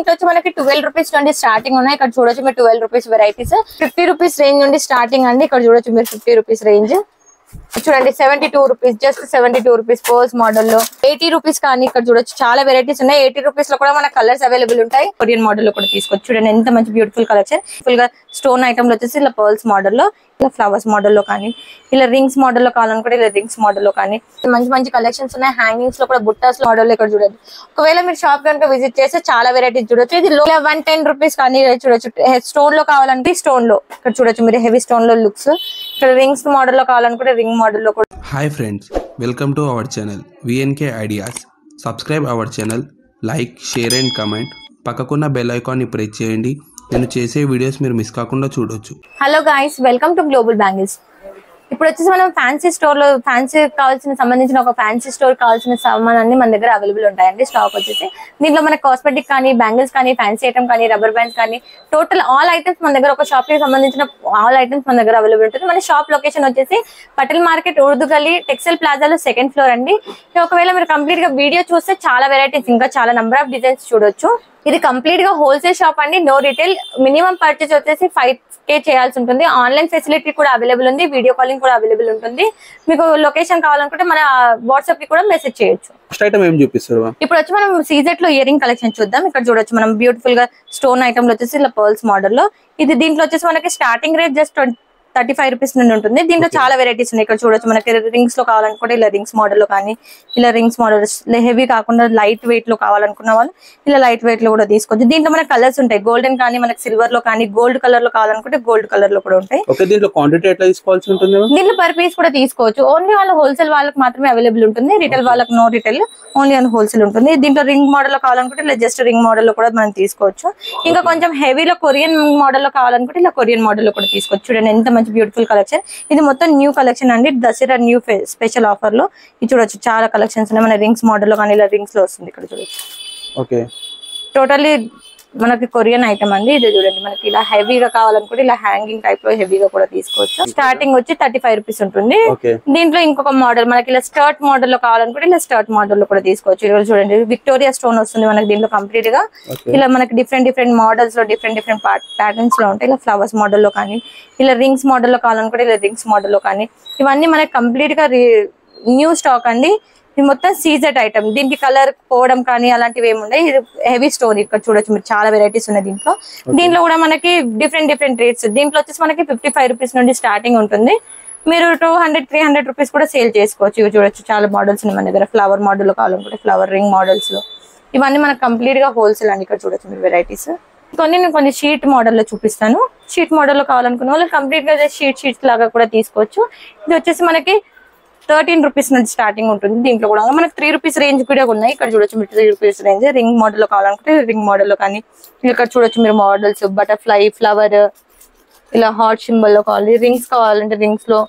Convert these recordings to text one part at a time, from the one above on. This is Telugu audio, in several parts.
ఇంట్లో వచ్చి మనకి 12 రూపీస్ నుండి స్టార్టింగ్ ఉన్నాయి. ఇక్కడ చూడొచ్చు మీరు 12 రూపీస్ వెరైటీస్. 50 రూపీస్ రేంజ్ నుండి స్టార్టింగ్ అండి. ఇక్కడ చూడొచ్చు మీరు 50 రూపీస్ రేంజ్. చూడండి 72 rupees, just 72 rupees purse model లో. 80 రూపీస్ కానీ ఇక్కడ చూడొచ్చు చాలా వెరైటీస్ ఉన్నాయి. 80 రూపీస్ లో కూడా మన కలర్స్ అవైలబుల్ ఉంటాయి. కొరియన్ మోడల్ లో కూడా తీసుకోవచ్చు. చూడండి ఎంత మంచి బ్యూటిఫుల్ కలెక్షన్. ఫుల్ గా స్టోన్ ఐటమ్ లో వచ్చేసి ఇలా పర్ల్స్ మోడల్ లో, ఇలా ఫ్లవర్స్ మోడల్ లో కానీ, ఇలా రింగ్స్ మోడల్ లో కావాలనుకుంటే ఇలా రింగ్స్ మోడల్ లో కానీ మంచి మంచి కలెక్షన్స్ ఉన్నాయి. హ్యాంగింగ్స్ లో కూడా బుట్టాస్ మోడల్ లో ఇక్కడ చూడండి. ఒకవేళ మీరు షాప్ కనుక విజిట్ చేస్తే చాలా వెరైటీస్ చూడొచ్చు. ఇది 110 రూపీస్ కానీ చూడొచ్చు. స్టోన్ లో కావాలంటే స్టోన్ లో ఇక్కడ చూడొచ్చు మీరు హెవీ స్టోన్ లో లుక్స్. ఇక్కడ రింగ్స్ మోడల్ లో కావాలనుకుంటే రింగ్ మోడల్ లో కూడా. Hi friends, welcome to our channel VNK Ideas. Subscribe our channel, like, share and comment. పక్కకున్న బెల్ ఐకాన్ ని ప్రెస్ చేయండి. నేను చేసే వీడియోస్ మీరు మిస్ కాకుండా చూడొచ్చు. Hello guys, welcome to Global Bangles. ఇప్పుడు వచ్చేసి మనం ఫ్యాన్సీ స్టోర్ లో ఫ్యాన్సీ కావాల్సిన సంబంధించిన ఒక ఫ్యాన్సీ స్టోర్ కావాల్సిన సామాన్లన్నీ మన దగ్గర అవైలబుల్ ఉంటాయండి. స్టాక్ వచ్చేసి దీంట్లో మన కాస్మెటిక్ కానీ, బ్యాంగిల్స్ కానీ, ఫ్యాన్సీ ఐటమ్ కానీ, రబ్బర్ బ్యాండ్స్ కానీ, టోటల్ ఆల్ ఐటమ్స్ మన దగ్గర, ఒక షాప్ కి సంబంధించిన ఆల్ ఐటమ్స్ మన దగ్గర అవైలబుల్ ఉంటుంది. మన షాప్ లొకేషన్ వచ్చేసి పటేల్ మార్కెట్, ఉర్దూ గల్లీ, టెక్స్టైల్ ప్లాజాలో 2nd ఫ్లోర్ అండి. ఒకవేళ మీరు కంప్లీట్ గా వీడియో చూస్తే చాలా వెరైటీస్, ఇంకా చాలా నెంబర్ ఆఫ్ డిజైన్స్ చూడొచ్చు. ఇది కంప్లీట్ గా హోల్సేల్ షాప్ అండి, నో రిటైల్. మినిమం పర్చేస్ వచ్చేసి 5K చేయాల్సి ఉంటుంది. ఆన్లైన్ ఫెసిలిటీ కూడా అవైలబుల్ ఉంది, వీడియో కాలింగ్ కూడా అవైలబుల్ ఉంటుంది. మీకు లొకేషన్ కావాలనుకుంటే మన వాట్సాప్ కి కూడా మెసేజ్ చేయొచ్చు. ఇప్పుడు వచ్చి మనం సీజెట్ లో ఇయర్ రింగ్ కలెక్షన్ చూద్దాం. ఇక్కడ చూడొచ్చు మనం బ్యూటిఫుల్ గా స్టోన్ ఐటమ్ లో వచ్చేసి ఇలా పర్ల్స్ మోడల్ లో. ఇది దీంట్లో వచ్చేసి మనకి స్టార్టింగ్ రేట్ జస్ట్ 35 రూపీస్ నుండి ఉంటుంది. దీంట్లో చాలా వెరైటీస్ ఉన్నాయి. ఇక్కడ చూడొచ్చు మనకి రింగ్స్ లో కావాలనుకుంటే ఇలా రింగ్స్ మోడల్ లో కానీ, ఇలా రింగ్స్ మోడల్ హెవీ కాకుండా లైట్ వెయిట్ లో కావాలనుకున్న వాళ్ళు ఇలా లైట్ వెయిట్ లో కూడా తీసుకోవచ్చు. దీంట్లో మనకి కలర్స్ ఉంటాయి, గోల్డెన్ కానీ, మనకి సిల్వర్ లో కానీ, గోల్డ్ కలర్ లో కావాలనుకుంటే గోల్డ్ కలర్ లో కూడా ఉంటాయి. దీంట్లో పర్ పీస్ కూడా తీసుకోవచ్చు. ఓన్లీ వాళ్ళ హోల్సేల్ వాళ్ళకి మాత్రమే అవైలబుల్ ఉంటుంది. రిటైల్ వాళ్ళకి నో రిటైల్, ఓన్లీ అని హోల్సేల్ ఉంటుంది. దీంట్లో రింగ్ మోడల్ లో కావాలనుకుంటే ఇలా జస్ట్ రింగ్ మోడల్ లో కూడా మనం తీసుకోవచ్చు. ఇంకా కొంచెం హెవీలో కొరియన్ మోడల్ లో కావాలనుకుంటే ఇలా కొరియన్ మోడల్ లో కూడా తీసుకోవచ్చు. చూడండి ఎంత మంచి బ్యూటిఫుల్ కలెక్షన్. ఇది మొత్తం న్యూ కలెక్షన్ అండి, దసరా న్యూ స్పెషల్ ఆఫర్ లో. ఇది చూడొచ్చు చాలా కలెక్షన్స్ ఉన్నాయి. మన రింగ్స్ మోడల్ లో కానీ ఇలా రింగ్స్ లో వస్తుంది. ఇక్కడ చూడొచ్చు టోటల్లీ మనకి కొరియన్ ఐటమ్ అండి. ఇది చూడండి మనకి ఇలా హెవీగా కావాలనుకుంటే ఇలా హ్యాంగింగ్ టైప్ లో హెవీగా కూడా తీసుకోవచ్చు. స్టార్టింగ్ వచ్చి 35 రూపీస్ ఉంటుంది. దీంట్లో ఇంకొక మోడల్ మనకి ఇలా స్కర్ట్ మోడల్ లో కావాలనుకుంటే ఇలా స్కర్ట్ మోడల్ లో కూడా తీసుకోవచ్చు. ఇక్కడ చూడండి విక్టోరియా స్టోన్ వస్తుంది మనకి దీంట్లో కంప్లీట్ గా. ఇలా మనకి డిఫరెంట్ మోడల్స్ లో డిఫరెంట్ ప్యాటర్న్స్ లో ఉంటాయి. ఇలా ఫ్లవర్స్ మోడల్ లో కానీ, ఇలా రింగ్స్ మోడల్ లో కావాలనుకుంటే ఇలా రింగ్స్ మోడల్ లో కానీ, ఇవన్నీ మనకి కంప్లీట్ గా న్యూ స్టాక్ అండి. ఇది మొత్తం సీజెట్ ఐటమ్. దీనికి కలర్ పోవడం కానీ అలాంటివి ఏమి ఉన్నాయి. ఇది హెవీ స్టోన్. ఇక్కడ చూడొచ్చు మీరు చాలా వెరైటీస్ ఉన్నాయి దీంట్లో. దీంట్లో కూడా మనకి డిఫరెంట్ రేట్స్. దీంట్లో వచ్చేసి మనకి 55 రూపీస్ నుండి స్టార్టింగ్ ఉంటుంది. మీరు 200-300 రూపీస్ కూడా సేల్ చేసుకోవచ్చు. ఇవి చూడొచ్చు చాలా మోడల్స్ ఉన్నాయి మన దగ్గర. ఫ్లవర్ మోడల్ లో కావాలనుకుంటే ఫ్లవర్ రింగ్ మోడల్స్ లో, ఇవన్నీ మనకి కంప్లీట్ గా హోల్సేల్ అండి. ఇక్కడ చూడొచ్చు మీరు వెరైటీస్. కొన్ని షీట్ మోడల్ లో చూపిస్తాను. షీట్ మోడల్ లో కావాలనుకున్న వాళ్ళు కంప్లీట్ గా షీట్స్ లాగా కూడా తీసుకోవచ్చు. ఇది వచ్చేసి మనకి 13 రూపీస్ నుంచి స్టార్టింగ్ ఉంటుంది. దీంట్లో కూడా మనకి 3 రూపీస్ రేంజ్ కూడా ఉన్నాయి. ఇక్కడ చూడొచ్చు మీరు 3 రూపీస్ రేంజ్. రింగ్ మోడల్ లో కావాలనుకుంటే రింగ్ మోడల్ లో కానీ, ఇక్కడ చూడొచ్చు మీరు మోడల్స్ బటర్ఫ్లై, ఫ్లవర్, ఇలా హార్ట్ సింబల్ లో కావాలి. రింగ్స్ కావాలంటే రింగ్స్ లో,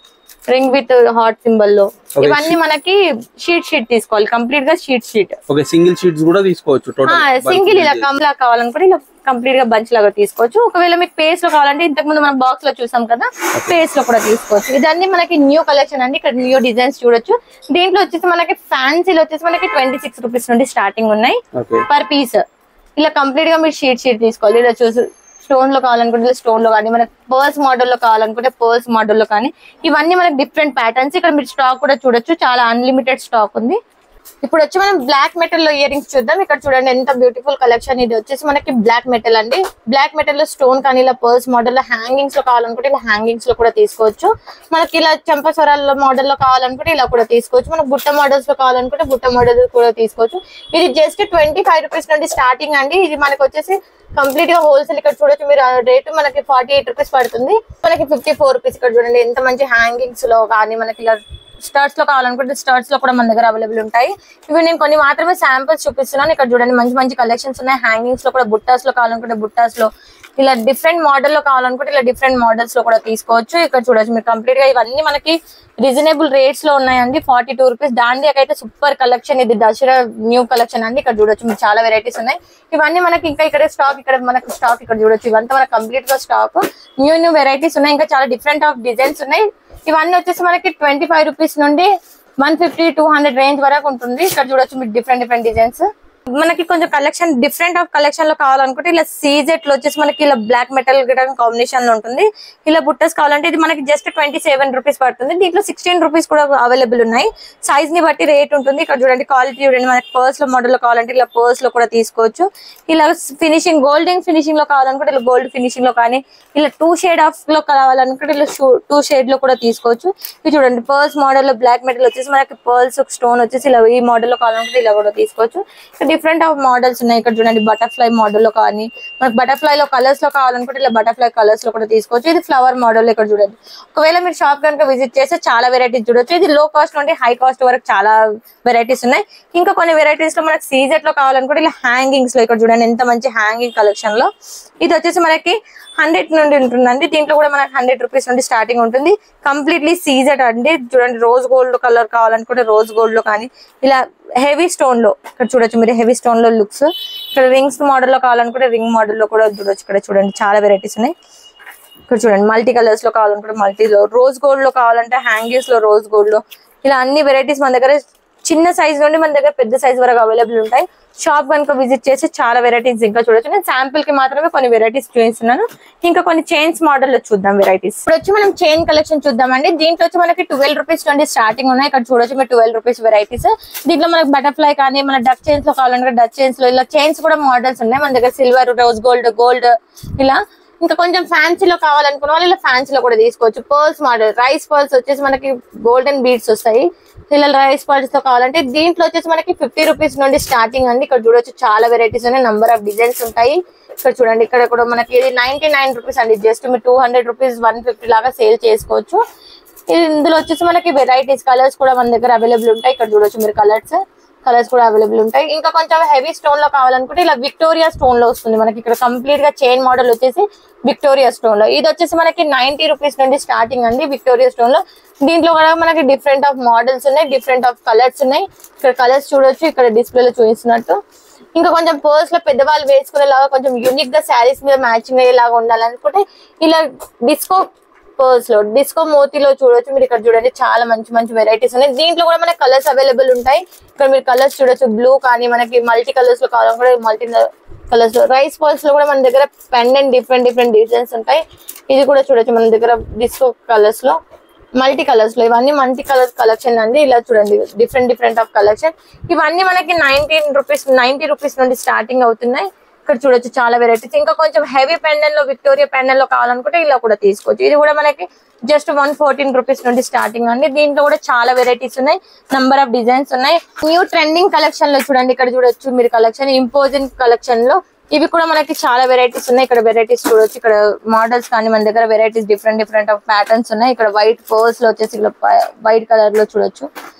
రింగ్ విత్ హార్ట్ సింబల్ లో, ఇవన్నీ మనకి షీట్ తీసుకోవాలి. కంప్లీట్ గా షీట్ సింగిల్ షీట్స్ కూడా తీసుకోవచ్చు. సింగిల్ ఇలా కమ్లా కావాలనుకుంటే ఇలా కంప్లీట్ గా బంచ్ లాగా తీసుకోవచ్చు. ఒకవేళ మీకు పేస్ లో కావాలంటే ఇంతకు ముందు మనం బాక్స్ లో చూసాం కదా, పేస్ లో కూడా తీసుకోవచ్చు. ఇదన్నీ మనకి న్యూ కలెక్షన్ అండి. ఇక్కడ న్యూ డిజైన్స్ చూడొచ్చు. దీంట్లో వచ్చేసి మనకి ఫ్యాన్సీలో వచ్చేసి మనకి 26 రూపీస్ నుండి స్టార్టింగ్ ఉన్నాయి పర్ పీస్. ఇలా కంప్లీట్ గా మీరు షీట్ తీసుకోవాలి. ఇలా చూసి స్టోన్ లో కావాలనుకుంటే స్టోన్ లో కానీ, మనకి పర్ల్స్ మోడల్ లో కావాలనుకుంటే పర్ల్స్ మోడల్ లో కానీ, ఇవన్నీ మనకి డిఫరెంట్ ప్యాటర్న్స్. ఇక్కడ మీరు స్టాక్ కూడా చూడొచ్చు, చాలా అన్లిమిటెడ్ స్టాక్ ఉంది. ఇప్పుడు వచ్చి మనం బ్లాక్ మెటల్ లో ఇయర్ రింగ్స్ చూద్దాం. ఇక్కడ చూడండి ఎంత బ్యూటిఫుల్ కలెక్షన్. ఇది వచ్చేసి మనకి బ్లాక్ మెటల్ అండి. బ్లాక్ మెటల్ లో స్టోన్ కానీ ఇలా పర్ల్స్ మోడల్ లో హ్యాంగింగ్స్ లో కావాలనుకుంటే ఇలా హ్యాంగింగ్స్ లో కూడా తీసుకోవచ్చు. మనకి ఇలా చంపస్వరాల మోడల్ లో కావాలనుకుంటే ఇలా కూడా తీసుకోవచ్చు. మనకు బుట్ట మోడల్స్ లో కావాలనుకుంటే బుట్ట మోడల్స్ కూడా తీసుకోవచ్చు. ఇది జస్ట్ 25 రూపీస్ నుండి స్టార్టింగ్ అండి. ఇది మనకి వచ్చేసి కంప్లీట్ గా హోల్సేల్. ఇక్కడ చూడొచ్చు మీరు రేటు మనకి 48 రూపీస్ పడుతుంది. మనకి 54 రూపీస్. ఇక్కడ చూడండి ఎంత మంచి హ్యాంగింగ్స్ లో కానీ, మనకి ఇలా స్టర్ట్స్ లో కావాలనుకుంటే స్టర్ట్స్ లో కూడా మన దగ్గర అవైలబుల్ ఉంటాయి. ఇవి నేను కొన్ని మాత్రమే శాంపిల్స్ చూపిస్తున్నాను. ఇక్కడ చూడండి మంచి కలెక్షన్స్ ఉన్నాయి. హ్యాంగింగ్స్ లో కూడా, బుట్టాస్ లో కావాలనుకుంటే బుట్టాస్ లో, ఇలా డిఫరెంట్ మోడల్ లో కావాలనుకుంటే ఇలా డిఫరెంట్ మోడల్స్ లో కూడా తీసుకోవచ్చు. ఇక్కడ చూడొచ్చు మీరు కంప్లీట్ గా ఇవన్నీ మనకి రీజనబుల్ రేట్స్ లో ఉన్నాయండి. 42 రూపీస్. దాండియాకైతే super collection. ఇది దసరా న్యూ కలెక్షన్ అండి. ఇక్కడ చూడొచ్చు మీరు చాలా వెరైటీస్ ఉన్నాయి. ఇవన్నీ మనకి ఇంకా ఇక్కడ స్టాక్, ఇక్కడ మనకి స్టాక్ ఇక్కడ చూడొచ్చు. ఇవంతా మనకి కంప్లీట్ గా స్టాక్, న్యూ వెరైటీస్ ఉన్నాయి. ఇంకా చాలా డిఫరెంట్ ఆఫ్ డిజైన్స్ ఉన్నాయి. ఇవన్నీ వచ్చేసి మనకి 25 రూపీస్ నుండి 150-200 రేంజ్ వరకు ఉంటుంది. ఇక్కడ చూడొచ్చు మీరు డిఫరెంట్ డిజైన్స్. మనకి కొంచెం కలెక్షన్ డిఫరెంట్ ఆఫ్ కలెక్షన్ లో కావాలనుకుంటే ఇలా సీజెట్ లో వచ్చేసి మనకి ఇలా బ్లాక్ మెటల్ కాంబినేషన్ లో ఉంటుంది. ఇలా బుట్టస్ కావాలంటే ఇది మనకి జస్ట్ 27 రూపీస్ పడుతుంది. దీంట్లో 16 రూపీస్ కూడా అవైలబుల్ ఉన్నాయి. సైజ్ ని బట్టి రేట్ ఉంటుంది. ఇక్కడ చూడండి క్వాలిటీ చూడండి. మనకి పర్స్ లో మోడల్ లో కావాలంటే ఇలా పర్స్ లో కూడా తీసుకోవచ్చు. ఇలా ఫినిషింగ్ గోల్డెన్ ఫినిషింగ్ లో కావాలనుకుంటే ఇలా గోల్డ్ ఫినిషింగ్ లో కానీ ఇలా 2 షేడ్ ఆఫ్ లో కావాలనుకుంటే ఇలా 2 షేడ్ లో కూడా తీసుకోవచ్చు. ఇది చూడండి పర్స్ మోడల్ లో బ్లాక్ మెటల్ వచ్చేసి మనకి పర్ల్స్ స్టోన్ వచ్చేసి ఇలా ఈ మోడల్ లో కావాలనుకుంటే ఇలా కూడా తీసుకోవచ్చు. డిఫరెంట్ ఆఫ్ మోడల్స్ ఉన్నాయి. ఇక్కడ చూడండి బటర్ఫ్లై మోడల్ లో కానీ మనకి బటర్ఫ్లై లో కలర్స్ లో కావాలనుకుంటే ఇలా బటర్ఫ్లై కలర్స్ లో కూడా తీసుకోవచ్చు. ఇది ఫ్లవర్ మోడల్. ఇక్కడ చూడండి ఒకవేళ మీరు షాప్ కనుక విజిట్ చేస్తే చాలా వెరైటీస్ చూడొచ్చు. ఇది లో కాస్ట్ నుండి హై కాస్ట్ వరకు చాలా వెరైటీస్ ఉన్నాయి. ఇంకా కొన్ని వెరైటీస్ లో మనకి సీజెట్ లో కావాలనుకుంటే ఇలా హ్యాంగింగ్స్ లో ఇక్కడ చూడండి ఎంత మంచి హ్యాంగింగ్ కలెక్షన్ లో ఇది వచ్చేసి మనకి 100 నుండి ఉంటుందండి. దీంట్లో కూడా మనకి 100 రూపీస్ నుండి స్టార్టింగ్ ఉంటుంది. కంప్లీట్లీ సీజెడ్ అండి. చూడండి రోజ్ గోల్డ్ కలర్ కావాలనుకుంటే రోజ్ గోల్డ్ లో కానీ ఇలా హెవీ స్టోన్ లో ఇక్కడ చూడొచ్చు మీరు హెవీ స్టోన్ లో లుక్స్. ఇక్కడ రింగ్స్ మోడల్ లో కావాలనుకుంటే రింగ్ మోడల్ లో కూడా చూడొచ్చు. ఇక్కడ చూడండి చాలా వెరైటీస్ ఉన్నాయి. ఇక్కడ చూడండి మల్టీ కలర్స్ లో కావాలనుకుంటే మల్టీలో రోజ్ గోల్డ్ లో కావాలంటే హ్యాంగింగ్స్ లో రోజ్ గోల్డ్ లో ఇలా అన్ని వెరైటీస్ మన దగ్గర చిన్న సైజ్ నుండి మన దగ్గర పెద్ద సైజ్ వరకు అవైలబుల్ ఉంటాయి. షాప్ కనుక విజిట్ చేసి చాలా వెరైటీస్ ఇంకా చూడొచ్చు. నేను శాంపుల్ కి మాత్రమే కొన్ని వెరైటీస్ చూపిస్తున్నాను. ఇంకా కొన్ని చైన్స్ మోడల్ లో చూద్దాం వెరైటీస్. ఇప్పుడు వచ్చి మనం చైన్ కలెక్షన్ చూద్దామండి. దీంట్లో వచ్చి మనకి 12 రూపీస్ నుండి స్టార్టింగ్ ఉన్నాయి. ఇక్కడ చూడొచ్చు మీరు 12 రూపీస్ వెరైటీస్. దీంట్లో మనకి బటర్ఫ్లై కానీ మన డక్ చైన్స్ లో కావాలంటే డక్ చైన్స్ లో ఇలా చైన్స్ కూడా మోడల్స్ ఉన్నాయి మన దగ్గర. సిల్వర్ రోజ్ గోల్డ్ ఇలా ఇంకా కొంచెం ఫ్యాన్సీలో కావాలనుకున్న వాళ్ళు ఇలా ఫ్యాన్సీలో కూడా తీసుకోవచ్చు. పర్ల్స్ మోడల్ రైస్ పర్ల్స్ వచ్చేసి మనకి గోల్డెన్ బీడ్స్ వస్తాయి. ఇలా రైస్ పర్ల్స్ తో కావాలంటే దీంట్లో వచ్చేసి మనకి 50 రూపీస్ నుండి స్టార్టింగ్ అండి. ఇక్కడ చూడొచ్చు చాలా వెరైటీస్ ఉన్నాయి. నంబర్ ఆఫ్ డిజైన్స్ ఉంటాయి. ఇక్కడ చూడండి ఇక్కడ కూడా మనకి ఇది 99 రూపీస్ అండి. జస్ట్ మీరు 200 రూపీస్ 150 లాగా సేల్ చేసుకోవచ్చు. ఇందులో వచ్చేసి మనకి వెరైటీస్ కలర్స్ కూడా మన దగ్గర అవైలబుల్ ఉంటాయి. ఇక్కడ చూడొచ్చు మీరు కలర్స్ కూడా అవైలబుల్ ఉంటాయి. ఇంకా కొంచెం హెవీ స్టోన్ లో కావాలనుకుంటే ఇలా విక్టోరియా స్టోన్ లో వస్తుంది మనకి. ఇక్కడ కంప్లీట్ గా చైన్ మోడల్ వచ్చేసి విక్టోరియా స్టోన్ లో ఇది వచ్చేసి మనకి 90 రూపీస్ నుండి స్టార్టింగ్ అండి. విక్టోరియా స్టోన్ లో దీంట్లో కూడా మనకి డిఫరెంట్ ఆఫ్ మోడల్స్ ఉన్నాయి. డిఫరెంట్ ఆఫ్ కలర్స్ ఉన్నాయి. ఇక్కడ కలర్స్ చూడొచ్చు ఇక్కడ డిస్ప్లేలో చూపిస్తున్నట్టు. ఇంకా కొంచెం పర్స్ లో పెద్దవాళ్ళు వేసుకునేలాగా కొంచెం యూనిక్ గా శారీస్ మీద మ్యాచింగ్ అయ్యేలాగా ఉండాలనుకుంటే ఇలా డిస్కో పర్స్ లో డిస్కో మోతీలో చూడొచ్చు మీరు. ఇక్కడ చూడండి చాలా మంచి వెరైటీస్ ఉన్నాయి. దీంట్లో కూడా మనకి కలర్స్ అవైలబుల్ ఉంటాయి. ఇక్కడ మీరు కలర్స్ చూడొచ్చు. బ్లూ కానీ మనకి మల్టీ కలర్స్ లో కావాలనుకుంటే మల్టీ కలర్స్ లో రైస్ పర్స్ లో కూడా మన దగ్గర పెండెంట్ డిఫరెంట్ డిజైన్స్ ఉంటాయి. ఇది కూడా చూడొచ్చు మన దగ్గర డిస్కో కలర్స్ లో మల్టీ కలర్స్ లో ఇవన్నీ మల్టీ కలర్ కలెక్షన్ అండి. ఇలా చూడండి డిఫరెంట్ ఆఫ్ కలెక్షన్. ఇవన్నీ మనకి 90 రూపీస్ నుండి స్టార్టింగ్ అవుతున్నాయి. ఇక్కడ చూడొచ్చు చాలా వెరైటీస్. ఇంకా కొంచెం హెవీ పెండెంట్ లో విక్టోరియా పెండెంట్ లో కావాలనుకుంటే ఇలా కూడా తీసుకోవచ్చు. ఇది కూడా మనకి జస్ట్ 114 రూపీస్ నుండి స్టార్టింగ్ అండి. దీంట్లో కూడా చాలా వెరైటీస్ ఉన్నాయి. నంబర్ ఆఫ్ డిజైన్స్ ఉన్నాయి. న్యూ ట్రెండింగ్ కలెక్షన్ లో చూడండి ఇక్కడ చూడొచ్చు మీరు కలెక్షన్ ఇంపోజింగ్ కలెక్షన్ లో ఇవి కూడా మనకి చాలా వెరైటీస్ ఉన్నాయి. ఇక్కడ వెరైటీస్ చూడొచ్చు. ఇక్కడ మోడల్స్ కానీ మన దగ్గర వెరైటీస్ డిఫరెంట్ ఆఫ్ ప్యాటర్న్స్ ఉన్నాయి. ఇక్కడ వైట్ పర్స్ లో వచ్చేసి ఇక్కడ వైట్ కలర్ లో చూడొచ్చు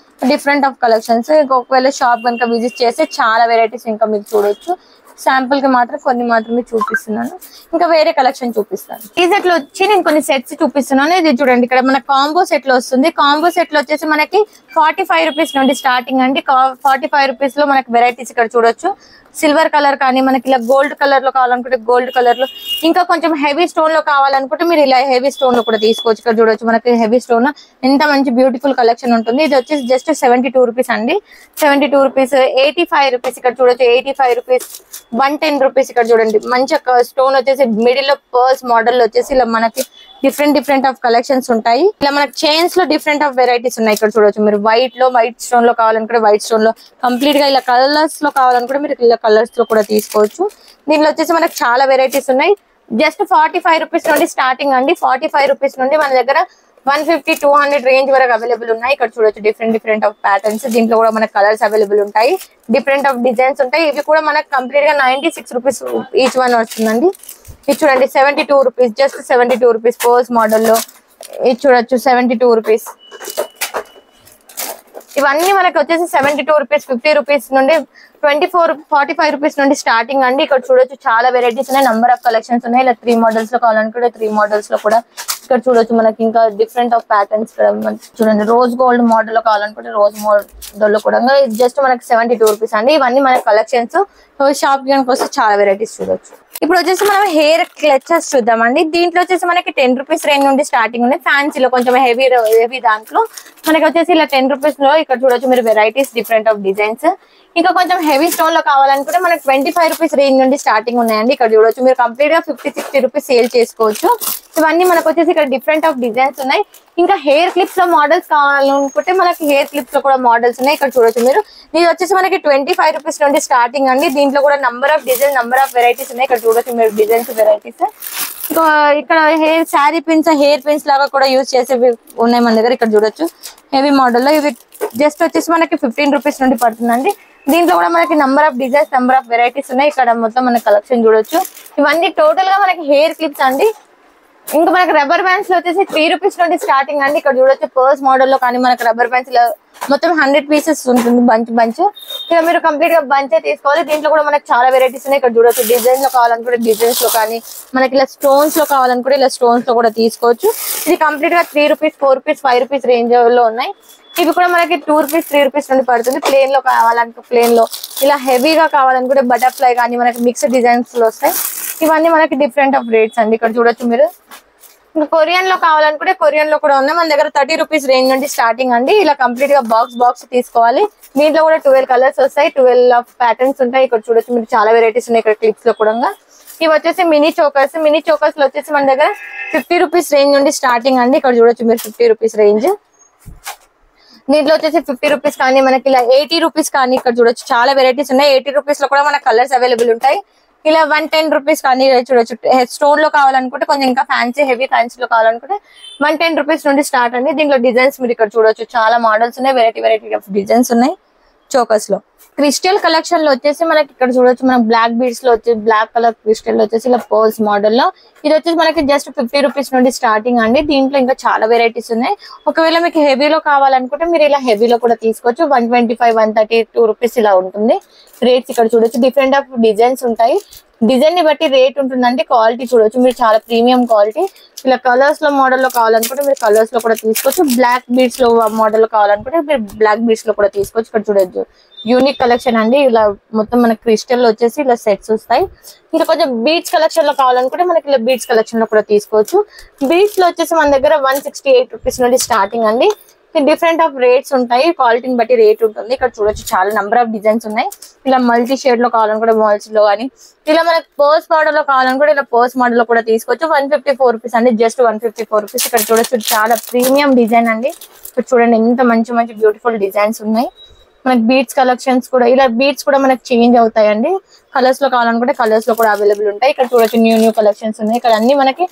డిఫరెంట్ ఆఫ్ కలెక్షన్స్. ఒకవేళ షాప్ కనుక విజిట్ చేస్తే చాలా వెరైటీస్ ఇంకా మీరు చూడొచ్చు. శాంపుల్ కి మాత్రం కొన్ని మాత్రమే చూపిస్తున్నాను. ఇంకా వేరే కలెక్షన్ చూపిస్తాను. ఈ సెట్ లో వచ్చి నేను కొన్ని సెట్స్ చూపిస్తున్నాను. ఇది చూడండి ఇక్కడ మన కాంబో సెట్ లో వస్తుంది. కాంబో సెట్ లో వచ్చేసి మనకి 45 రూపీస్ నుండి స్టార్టింగ్ అండి. 45 రూపీస్ లో మనకి వెరైటీస్ ఇక్కడ చూడొచ్చు. సిల్వర్ కలర్ కానీ మనకి ఇలా గోల్డ్ కలర్ లో కావాలనుకుంటే గోల్డ్ కలర్ లో ఇంకా కొంచెం హెవీ స్టోన్ లో కావాలనుకుంటే మీరు ఇలా హెవీ స్టోన్ లో కూడా తీసుకోవచ్చు. ఇక్కడ చూడొచ్చు మనకి హెవీ స్టోన్ ఎంత మంచి బ్యూటిఫుల్ కలెక్షన్ ఉంటుంది. ఇది వచ్చేసి జస్ట్ 72 రూపీస్ అండి. 72 రూపీస్ 85 రూపీస్ ఇక్కడ చూడొచ్చు. 85 రూపీస్ 110 రూపీస్ ఇక్కడ చూడండి మంచి స్టోన్ వచ్చేసి మిడిల్ లో పర్ల్స్ మోడల్ వచ్చేసి ఇలా మనకి డిఫరెంట్ ఆఫ్ కలెక్షన్స్ ఉంటాయి. ఇలా మనకి చైన్స్ లో డిఫరెంట్ ఆఫ్ వెరైటీస్ ఉన్నాయి. ఇక్కడ చూడొచ్చు మీరు వైట్ స్టోన్ లో కావాలనుకుంటే వైట్ స్టోన్ లో కంప్లీట్ గా ఇలా కలర్స్ లో కావాలనుకుంటే మీరు ఇలా కలర్స్ లో కూడా తీసుకోవచ్చు. దీనిలో వచ్చేసి మనకి చాలా వెరైటీస్ ఉన్నాయి. జస్ట్ 45 రూపీస్ నుండి స్టార్టింగ్ అండి. 45 రూపీస్ నుండి మన దగ్గర 150-200 రేంజ్ వరకు అవైలబుల్ ఉన్నాయి. ఇక్కడ చూడొచ్చు డిఫరెంట్ ఆఫ్ ప్యాటర్న్స్. దీంట్లో కూడా మనకి కలర్స్ అవైలబుల్ ఉంటాయి. డిఫరెంట్ ఆఫ్ డిజైన్స్ ఉంటాయి. ఇవి కూడా మనకి కంప్లీట్ గా 96 రూపీస్ ఈచ్ వన్ వస్తుందండి. ఇది చూడండి 72 రూపీస్ జస్ట్ 72 రూపీస్ పర్స్ మోడల్లో. ఇది చూడొచ్చు 72 రూపీస్. ఇవన్నీ మనకి వచ్చేసి 72 రూపీస్ 50 రూపీస్ నుండి 45 రూపీస్ నుండి స్టార్టింగ్ అండి. ఇక్కడ చూడొచ్చు చాలా వెరైటీస్ ఉన్నాయి. నంబర్ ఆఫ్ కలెక్షన్స్ ఉన్నాయి. ఇలా 3 మోడల్స్ లో కావాలనుకుంటే 3 మోడల్స్ లో కూడా ఇక్కడ చూడొచ్చు మనకి ఇంకా డిఫరెంట్ ఆఫ్ ప్యాటర్న్స్ చూడండి. రోజ్ గోల్డ్ మోడల్ లో కావాలనుకుంటే రోజ్ మోడల్ లో కూడా జస్ట్ మనకి 72 రూపీస్ అండి. ఇవన్నీ మన కలెక్షన్స్. షాప్ కి వస్తే చాలా వెరైటీస్ చూడొచ్చు. ఇప్పుడు వచ్చేసి మనం హెయిర్ క్లచెస్ చూద్దామండి. దీంట్లో వచ్చేసి మనకి 10 రూపీస్ రేంజ్ నుండి స్టార్టింగ్ ఉన్నాయి. ఫ్యాన్సీలో కొంచెం హెవీ దాంట్లో మనకి వచ్చేసి ఇలా 10 రూపీస్ లో ఇక్కడ చూడొచ్చు మీరు వెరైటీస్ డిఫరెంట్ ఆఫ్ డిజైన్స్. ఇంకా కొంచెం హెవీ స్టోన్ లో కావాలనుకుంటే మనకి 25 రూపీస్ రేంజ్ నుండి స్టార్టింగ్ ఉన్నాయండి. ఇక్కడ చూడొచ్చు మీరు కంప్లీట్ గా 50-60 రూపీస్ సేల్ చేసుకోవచ్చు. ఇవన్నీ మనకు వచ్చేసి ఇక్కడ డిఫరెంట్ ఆఫ్ డిజైన్స్ ఉన్నాయి. ఇంకా హెయిర్ క్లిప్స్ లో మోడల్స్ కావాలనుకుంటే మనకి హెయిర్ క్లిప్స్ లో కూడా మోడల్స్ ఉన్నాయి. ఇక్కడ చూడొచ్చు మీరు. ఇది వచ్చేసి మనకి 25 రూపీస్ నుండి స్టార్టింగ్ అండి. దీంట్లో కూడా number of design number of varieties ఉన్నాయి. ఇక్కడ చూడొచ్చు మీరు డిజైన్స్ వెరైటీస్. ఇక్కడ hair sari pins hair pins లాగా కూడా యూజ్ చేసేవి ఉన్నాయి మన దగ్గర. ఇక్కడ చూడొచ్చు హెవీ మోడల్ లో ఇవి జస్ట్ వచ్చేసి మనకి 15 రూపీస్ నుండి పడుతుందండి. దీంట్లో కూడా మనకి number of designs number of varieties ఉన్నాయి. ఇక్కడ మొత్తం మన కలెక్షన్ చూడొచ్చు. ఇవన్నీ టోటల్ గా మనకి హెయిర్ క్లిప్స్ అండి. ఇంకా మనకి రబ్బర్ బ్యాండ్స్ లో వచ్చేసి 3 రూపీస్ నుండి స్టార్టింగ్ అండి. ఇక్కడ చూడొచ్చు పర్స్ మోడల్ లో కానీ మనకి రబ్బర్ బ్యాండ్స్ మొత్తం 100 పీసెస్ ఉంటుంది బంచ్. ఇక మీరు కంప్లీట్ గా బంచ్ తీసుకోవాలి. దీంట్లో కూడా మనకి చాలా వెరైటీస్ ఉన్నాయి. ఇక్కడ చూడొచ్చు డిజైన్ లో కావాలనుకుంటే డిజైన్స్ లో కానీ మనకి ఇలా స్టోన్స్ లో కావాలనుకుంటే ఇలా స్టోన్స్ లో కూడా తీసుకోవచ్చు. ఇది కంప్లీట్ గా 3 రూపీస్ 4 రూపీస్ 5 రూపీస్ రేంజ్ లో ఉన్నాయి. ఇవి కూడా మనకి 2 రూపీస్ 3 రూపీస్ నుండి పడుతుంది. ప్లేన్ లో కావాలనుకో ప్లేన్ లో ఇలా హెవీగా కావాలనుకుంటే బటర్ఫ్లై కానీ మనకి మిక్స్డ్ డిజైన్స్ లో వస్తాయి. ఇవన్నీ మనకి డిఫరెంట్ ఆఫ్ రేట్స్ అండి. ఇక్కడ చూడొచ్చు మీరు. ఇంకా కొరియన్ లో కావాలనుకుంటే కొరియన్ లో కూడా ఉన్నాయి మన దగ్గర. 30 రూపీస్ రేంజ్ నుండి స్టార్టింగ్ అండి. ఇలా కంప్లీట్ గా బాక్స్ తీసుకోవాలి. దీంట్లో కూడా 12 కలర్స్ వస్తాయి. 12 ఆఫ్ ప్యాటర్న్స్ ఉంటాయి. ఇక్కడ చూడొచ్చు మీరు చాలా వెరైటీస్ ఉన్నాయి ఇక్కడ క్లిప్స్ లో కూడా. ఇవి వచ్చేసి మినీ చోకర్స్. మినీ చోకర్స్ లో వచ్చేసి మన దగ్గర 50 రూపీస్ రేంజ్ నుండి స్టార్టింగ్ అండి. ఇక్కడ చూడొచ్చు మీరు 50 రూపీస్ రేంజ్. దీంట్లో వచ్చేసి 50 రూపీస్ కానీ మనకి ఇలా 80 రూపీస్ కానీ ఇక్కడ చూడొచ్చు చాలా వెరైటీస్ ఉన్నాయి. 80 రూపీస్ లో కూడా మన కలర్స్ అవైలబుల్ ఉంటాయి. ఇలా 110 రూపీస్ కానీ చూడొచ్చు. స్టోన్ లో కావాలనుకుంటే కొంచెం ఇంకా ఫ్యాన్సీ లో కావాలనుకుంటే 110 రూపీస్ నుండి స్టార్ట్ అండి. దీంట్లో డిజైన్స్ మీరు ఇక్కడ చూడొచ్చు చాలా మోడల్స్ ఉన్నాయి. వెరైటీ ఆఫ్ డిజైన్స్ ఉన్నాయి చోకర్స్ లో. క్రిస్టల్ కలెక్షన్ లో వచ్చేసి మనకి ఇక్కడ చూడొచ్చు మనకి బ్లాక్ బీడ్స్ లో వచ్చేసి బ్లాక్ కలర్ క్రిస్టల్ లో వచ్చేసి ఇలా పర్ల్స్ మోడల్ లో ఇది వచ్చేసి మనకి జస్ట్ 50 రూపీస్ నుండి స్టార్టింగ్ అండి. దీంట్లో ఇంకా చాలా వెరైటీస్ ఉన్నాయి. ఒకవేళ మీకు హెవీలో కావాలనుకుంటే మీరు ఇలా హెవీలో కూడా తీసుకోవచ్చు. 125 132 రూపీస్ ఇలా ఉంటుంది రేట్స్. ఇక్కడ చూడొచ్చు డిఫరెంట్ ఆఫ్ డిజైన్స్ ఉంటాయి. డిజైన్ ని బట్టి రేట్ ఉంటుందంటే క్వాలిటీ చూడొచ్చు మీరు చాలా ప్రీమియం క్వాలిటీ. ఇలా కలర్స్ లో మోడల్ లో కావాలనుకుంటే మీరు కలర్స్ లో కూడా తీసుకోవచ్చు. బ్లాక్ బీడ్స్ లో మోడల్ లో కావాలనుకుంటే మీరు బ్లాక్ బీడ్స్ లో కూడా తీసుకోవచ్చు. ఇక్కడ చూడొచ్చు యూనిక్ కలెక్షన్ అండి. ఇలా మొత్తం మనకి క్రిస్టల్ లో వచ్చేసి ఇలా సెట్స్ వస్తాయి. ఇంకా కొంచెం బీడ్స్ కలెక్షన్ లో కావాలనుకుంటే మనకి ఇలా బీడ్స్ కలెక్షన్ లో కూడా తీసుకోవచ్చు. బీడ్స్ లో వచ్చేసి మన దగ్గర 168 రూపీస్ నుండి స్టార్టింగ్ అండి. డిఫరెంట్ ఆఫ్ రేట్స్ ఉంటాయి. క్వాలిటీని బట్టి రేట్ ఉంటుంది. ఇక్కడ చూడొచ్చు చాలా నెంబర్ ఆఫ్ డిజైన్స్ ఉన్నాయి. ఇలా మల్టీ షేడ్ లో కావాలనుకుంటే మాల్స్ లో కానీ ఇలా మనకి పర్స్ మోడల్ లో కావాలనుకుంటే ఇలా పర్స్ మోడల్ లో కూడా తీసుకోవచ్చు. 154 రూపీస్ అండి. Just 154 rupees. ఇక్కడ చూడొచ్చు చాలా ప్రీమియం డిజైన్ అండి. ఇక్కడ చూడండి ఎంత మంచి బ్యూటిఫుల్ డిజైన్స్ ఉన్నాయి. మనకి బీడ్స్ కలెక్షన్స్ కూడా ఇలా బీడ్స్ కూడా మనకి చేంజ్ అవుతాయండి. కలర్స్ లో కావాలనుకుంటే కలర్స్ లో కూడా అవైలబుల్ ఉంటాయి. ఇక్కడ చూడొచ్చు న్యూ కలెక్షన్స్ ఉన్నాయి. ఇక్కడ అన్ని మనకి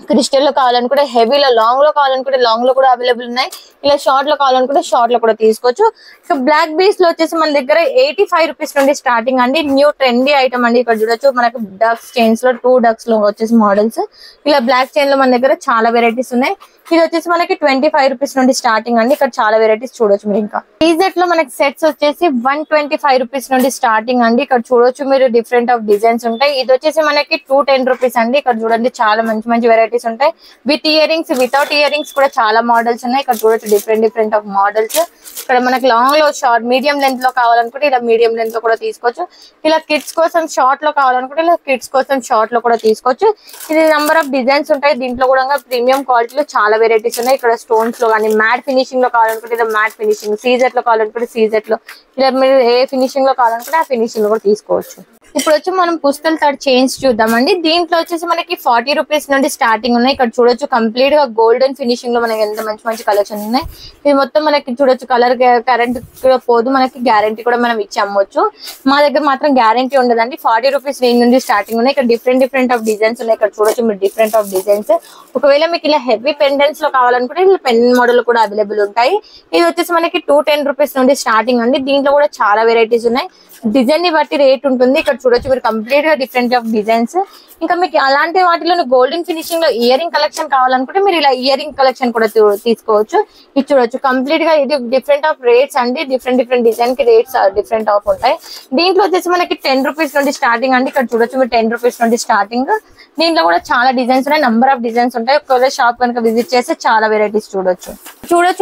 క్రిస్టల్ లో కావాలనుకుంటే హెవీలో లాంగ్ లో కావాలనుకుంటే లాంగ్ లో కూడా అవైలబుల్ ఉన్నాయి. ఇలా షార్ట్ లో కావాలనుకుంటే షార్ట్ లో కూడా తీసుకోవచ్చు. ఇక బ్లాక్ బీడ్స్ లో వచ్చేసి మన దగ్గర 85 రూపీస్ నుండి స్టార్టింగ్ అండి. న్యూ ట్రెండీ ఐటమ్ అండి. ఇక్కడ చూడొచ్చు మనకి డక్స్ చైన్స్ లో 2 డక్స్ లో వచ్చేసి మోడల్స్. ఇలా బ్లాక్ చైన్ లో మన దగ్గర చాలా వెరైటీస్ ఉన్నాయి. ఇది వచ్చేసి మనకి 25 రూపీస్ నుండి స్టార్టింగ్ అండి. ఇక్కడ చాలా వెరైటీస్ చూడొచ్చు మీరు. ఇంకా టీజెట్ లో మనకి సెట్స్ వచ్చేసి 125 రూపీస్ నుండి స్టార్టింగ్ అండి. ఇక్కడ చూడొచ్చు మీరు డిఫరెంట్ ఆఫ్ డిజైన్స్ ఉంటాయి. ఇది వచ్చేసి మనకి 210 రూపీస్ అండి. ఇక్కడ చూడండి చాలా మంచి వెరైటీస్ ఉంటాయి. With ear rings without ear rings కూడా చాలా మోడల్స్ ఉన్నాయి. ఇక్కడ చూడొచ్చు డిఫరెంట్ ఆఫ్ మోడల్స్. ఇక్కడ మనకి లాంగ్ లో షార్ట్ మీడియం లెంత్ లో కావాలనుకుంటే ఇలా మీడియం లెంత్ లో కూడా తీసుకోవచ్చు. ఇలా కిడ్స్ కోసం షార్ట్ లో కావాలనుకుంటే ఇలా కిడ్స్ కోసం షార్ట్ లో కూడా తీసుకోవచ్చు. ఇది నెంబర్ ఆఫ్ డిజైన్స్ ఉంటాయి. దీంట్లో కూడా ప్రీమియం క్వాలిటీలో చాలా వెరైటీస్ ఉన్నాయి. ఇక్కడ స్టోన్స్ లో కానీ మ్యాట్ ఫినిషింగ్ లో కావాలనుకుంటే ఇలా మ్యాట్ ఫినిషింగ్, సీజెట్ లో కావాలనుకుంటే సీజెట్ లో, ఇలా మీరు ఏ ఫినిషింగ్ లో కావాలనుకుంటే ఆ ఫినిషింగ్ లో కూడా తీసుకోవచ్చు. ఇప్పుడు వచ్చి మనం పుస్తల్ తాడు చైన్స్ చూద్దామండి. దీంట్లో వచ్చేసి మనకి 40 రూపీస్ నుండి స్టార్టింగ్ ఉన్నాయి. ఇక్కడ చూడొచ్చు కంప్లీట్ గా గోల్డెన్ ఫినిషింగ్ లో మనకి ఎంత మంచి కలెక్షన్ ఉన్నాయి. ఇది మొత్తం మనకి చూడొచ్చు కలర్ కరెంట్ పోదు. మనకి గ్యారంటీ కూడా మనం ఇచ్చి అమ్మొచ్చు. మా దగ్గర మాత్రం గ్యారంటీ ఉండదండి. 40 రూపీస్ రేంజ్ నుండి స్టార్టింగ్ ఉన్నాయి. ఇక్కడ డిఫరెంట్ ఆఫ్ డిజైన్స్ ఉన్నాయి. ఇక్కడ చూడొచ్చు మీరు డిఫరెంట్ ఆఫ్ డిజైన్స్. ఒకవేళ మీకు ఇలా హెవీ పెండెంట్స్ లో కావాలనుకుంటే ఇలా పెన్ మోడల్ కూడా అవైలబుల్ ఉంటాయి. ఇది వచ్చేసి మనకి 210 రూపీస్ నుండి స్టార్టింగ్ అండి. దీంట్లో కూడా చాలా వెరైటీస్ ఉన్నాయి. డిజైన్ ని బట్టి రేట్ ఉంటుంది. ఇక్కడ చూడొచ్చు మీరు కంప్లీట్ గా డిఫరెంట్ ఆఫ్ డిజైన్స్. ఇంకా మీకు అలాంటి వాటిలో గోల్డెన్ ఫినిషింగ్ లో ఇయర్ రింగ్ కలెక్షన్ కావాలనుకుంటే మీరు ఇలా ఇయర్ రింగ్ కలెక్షన్ కూడా తీసుకోవచ్చు. ఇది చూడొచ్చు కంప్లీట్ గా ఇది డిఫరెంట్ ఆఫ్ రేట్స్ అండి. డిఫరెంట్ డిజైన్ కి రేట్స్ డిఫరెంట్ ఆఫ్ ఉంటాయి. దీంట్లో వచ్చేసి మనకి 10 రూపీస్ నుండి స్టార్టింగ్ అండి. ఇక్కడ చూడొచ్చు మీరు 10 రూపీస్ నుండి స్టార్టింగ్. దీంట్లో కూడా చాలా డిజైన్స్ ఉన్నాయి, నంబర్ ఆఫ్ డిజైన్స్ ఉంటాయి. ఒకవేళ షాప్ కనుక విజిట్ చేస్తే చాలా వెరైటీస్ చూడొచ్చు.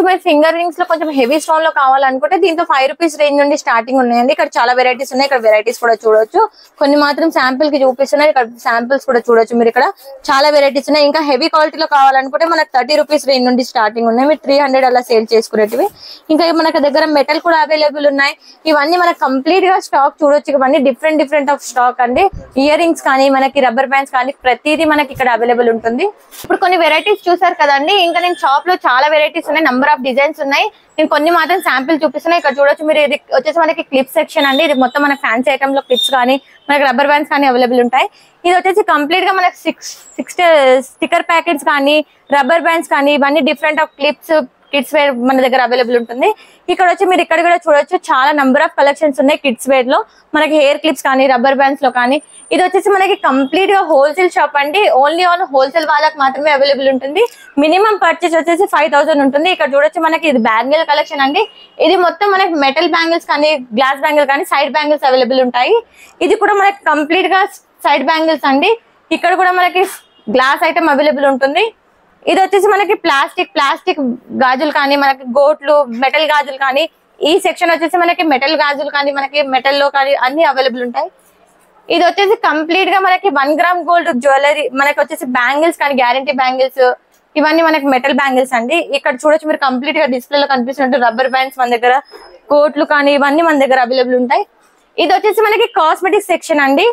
మీరు ఫింగర్ రింగ్స్ లో కొంచెం హెవీ స్టోన్ లో కావాలనుకుంటే దీంతో 5 రూపీస్ రేంజ్ నుండి స్టార్టింగ్ ఉన్నాయండి. ఇక్కడ చాలా వెరైటీస్ ఉన్నాయి. ఇక్కడ వెరైటీస్ కూడా చూడొచ్చు. కొన్ని మాత్రం శాంపుల్ కి చూపిస్తున్నాయి. ఇక్కడ శాంపుల్స్ కూడా చూడొచ్చు మీరు. ఇక్కడ చాలా వెరైటీస్ ఉన్నాయి. ఇంకా హెవీ క్వాలిటీలో కావాలనుకుంటే మనకు 30 రూపీస్ రేంజ్ నుండి స్టార్టింగ్ ఉన్నాయి. మీరు 300 అలా సేల్ చేసుకునేటివి. ఇంకా మనకు దగ్గర మెటల్ కూడా అవైలబుల్ ఉన్నాయి. ఇవన్నీ మనకు కంప్లీట్ గా స్టాక్ చూడొచ్చు. ఇవన్నీ డిఫరెంట్ ఆఫ్ స్టాక్ అండి. ఇయర్ రింగ్స్ కానీ మనకి రబ్బర్ బ్యాండ్స్ కానీ ప్రతిదీ మనకి ఇక్కడ అవైలబుల్ ఉంటుంది. ఇప్పుడు కొన్ని వెరైటీస్ చూసారు కదండి. ఇంకా నేను షాప్ లో చాలా వెరైటీస్ ఉన్నాయి, నంబర్ ఆఫ్ డిజైన్స్ ఉన్నాయి. నేను కొన్ని మాత్రం శాంపిల్ చూపిస్తున్నాయి. ఇక్కడ చూడొచ్చు మీరు. ఇది వచ్చేసి మనకి క్లిప్ సెక్షన్ అండి. ఇది మొత్తం మన ఫ్యాన్సీ ఐటమ్ లో క్లిప్స్ కానీ మనకి రబ్బర్ బ్యాండ్స్ కానీ అవైలబుల్ ఉంటాయి. ఇది వచ్చేసి కంప్లీట్ గా మనకి 6 స్టిక్కర్ ప్యాకెట్స్ కానీ రబ్బర్ బ్యాండ్స్ కానీ ఇవన్నీ different of clips kids wear మన దగ్గర అవైలబుల్ ఉంటుంది. ఇక్కడ వచ్చి మీరు ఇక్కడ కూడా చూడొచ్చు చాలా నంబర్ ఆఫ్ కలెక్షన్స్ ఉన్నాయి కిడ్స్ వేర్ లో. మనకి హెయిర్ క్లిప్స్ కానీ రబ్బర్ బ్యాండ్స్ లో కానీ. ఇది వచ్చేసి మనకి కంప్లీట్ గా హోల్సేల్ షాప్ అండి. ఓన్లీ ఆన్ హోల్సేల్ వాళ్ళకి మాత్రమే అవైలబుల్ ఉంటుంది. మినిమం పర్చేస్ వచ్చేసి 5000 ఉంటుంది. ఇక్కడ చూడొచ్చు మనకి ఇది బ్యాంగిల్ కలెక్షన్ అండి. ఇది మొత్తం మనకి మెటల్ బ్యాంగిల్స్ కానీ గ్లాస్ బ్యాంగిల్ కానీ సైడ్ బ్యాంగిల్స్ అవైలబుల్ ఉంటాయి. ఇది కూడా మనకి కంప్లీట్ గా సైడ్ బ్యాంగిల్స్ అండి. ఇక్కడ కూడా మనకి గ్లాస్ ఐటమ్ అవైలబుల్ ఉంటుంది. ఇది వచ్చేసి మనకి ప్లాస్టిక్ గాజులు కానీ మనకి గోట్లు మెటల్ గాజులు కానీ. ఈ సెక్షన్ వచ్చేసి మనకి మెటల్ గాజులు కానీ మనకి మెటల్ లో కానీ అన్ని అవైలబుల్ ఉంటాయి. ఇది వచ్చేసి కంప్లీట్ గా మనకి 1 గ్రామ్ గోల్డ్ జ్యువెలరీ మనకి వచ్చేసి బ్యాంగిల్స్ కానీ గ్యారంటీ బ్యాంగిల్స్ ఇవన్నీ మనకి మెటల్ బ్యాంగిల్స్ అండి. ఇక్కడ చూడొచ్చు మీరు కంప్లీట్ గా డిస్ప్లే లో కనిపిస్తున్నట్టు రబ్బర్ బ్యాండ్స్ మన దగ్గర, కోట్లు కానీ ఇవన్నీ మన దగ్గర అవైలబుల్ ఉంటాయి. ఇది వచ్చేసి మనకి కాస్మెటిక్ సెక్షన్ అండి.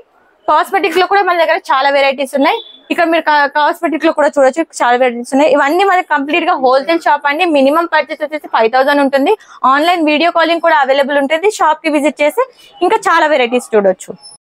కాస్మెటిక్ లో కూడా మన దగ్గర చాలా వెరైటీస్ ఉన్నాయి. ఇక్కడ మీరు కాస్మెటిక్ లో కూడా చూడొచ్చు చాలా వెరైటీస్ ఉన్నాయి. ఇవన్నీ మనకి కంప్లీట్ గా హోల్సేల్ షాప్ అండి. మినిమం పర్చేస్ వచ్చేసి 5000 ఉంటుంది. ఆన్లైన్ వీడియో కాలింగ్ కూడా అవైలబుల్ ఉంటుంది. షాప్ కి విజిట్ చేసి ఇంకా చాలా వెరైటీస్ చూడొచ్చు.